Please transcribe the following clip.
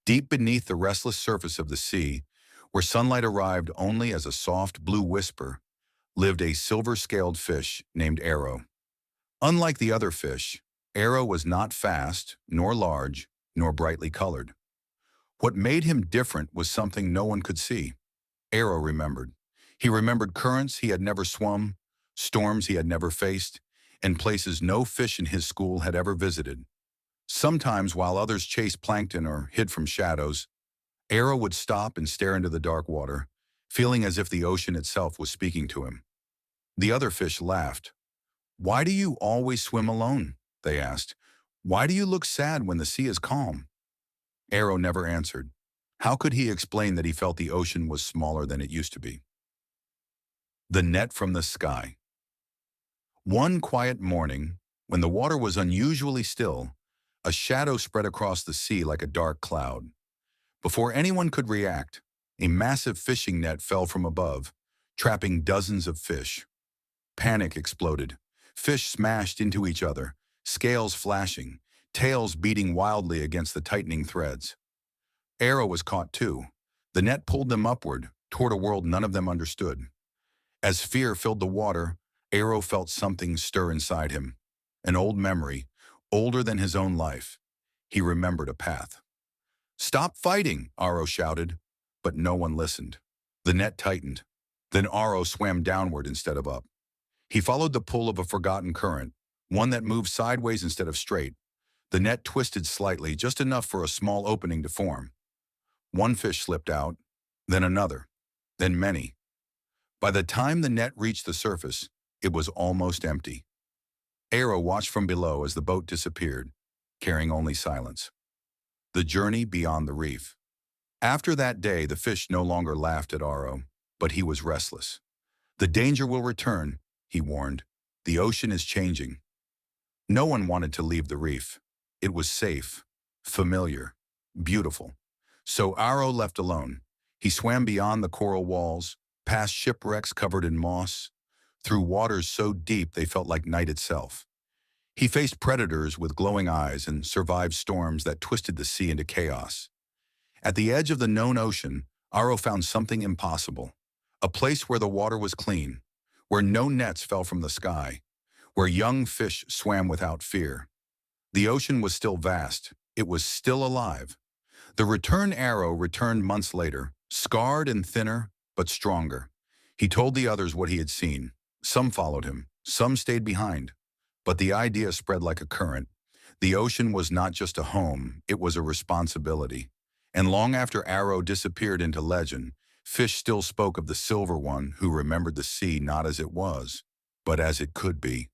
Deep beneath the restless surface of the sea, where sunlight arrived only as a soft blue whisper, lived a silver-scaled fish named Arrow. Unlike the other fish, Arrow was not fast, nor large, nor brightly colored. What made him different was something no one could see. Arrow remembered. He remembered currents he had never swum, storms he had never faced, and places no fish in his school had ever visited. Sometimes, while others chased plankton or hid from shadows, Arrow would stop and stare into the dark water, feeling as if the ocean itself was speaking to him. The other fish laughed. "Why do you always swim alone?" they asked. "Why do you look sad when the sea is calm?" Arrow never answered. How could he explain that he felt the ocean was smaller than it used to be? The net from the sky. One quiet morning, when the water was unusually still, a shadow spread across the sea like a dark cloud. Before anyone could react, a massive fishing net fell from above, trapping dozens of fish. Panic exploded. Fish smashed into each other, scales flashing, tails beating wildly against the tightening threads. Arrow was caught too. The net pulled them upward, toward a world none of them understood. As fear filled the water, Arrow felt something stir inside him. An old memory, older than his own life. He remembered a path. "Stop fighting," Arrow shouted, but no one listened. The net tightened. Then Arrow swam downward instead of up. He followed the pull of a forgotten current, one that moved sideways instead of straight. The net twisted slightly, just enough for a small opening to form. One fish slipped out, then another, then many. By the time the net reached the surface, it was almost empty. Arrow watched from below as the boat disappeared, carrying only silence. The journey beyond the reef. After that day, the fish no longer laughed at Arrow, but he was restless. "The danger will return," he warned. "The ocean is changing." No one wanted to leave the reef. It was safe, familiar, beautiful. So Arrow left alone. He swam beyond the coral walls, past shipwrecks covered in moss, through waters so deep they felt like night itself. He faced predators with glowing eyes and survived storms that twisted the sea into chaos. At the edge of the known ocean, Arrow found something impossible. A place where the water was clean, where no nets fell from the sky, where young fish swam without fear. The ocean was still vast. It was still alive. The return Arrow returned months later, scarred and thinner, but stronger. He told the others what he had seen. Some followed him, some stayed behind. But the idea spread like a current. The ocean was not just a home, it was a responsibility. And long after Arrow disappeared into legend, fish still spoke of the silver one who remembered the sea not as it was, but as it could be.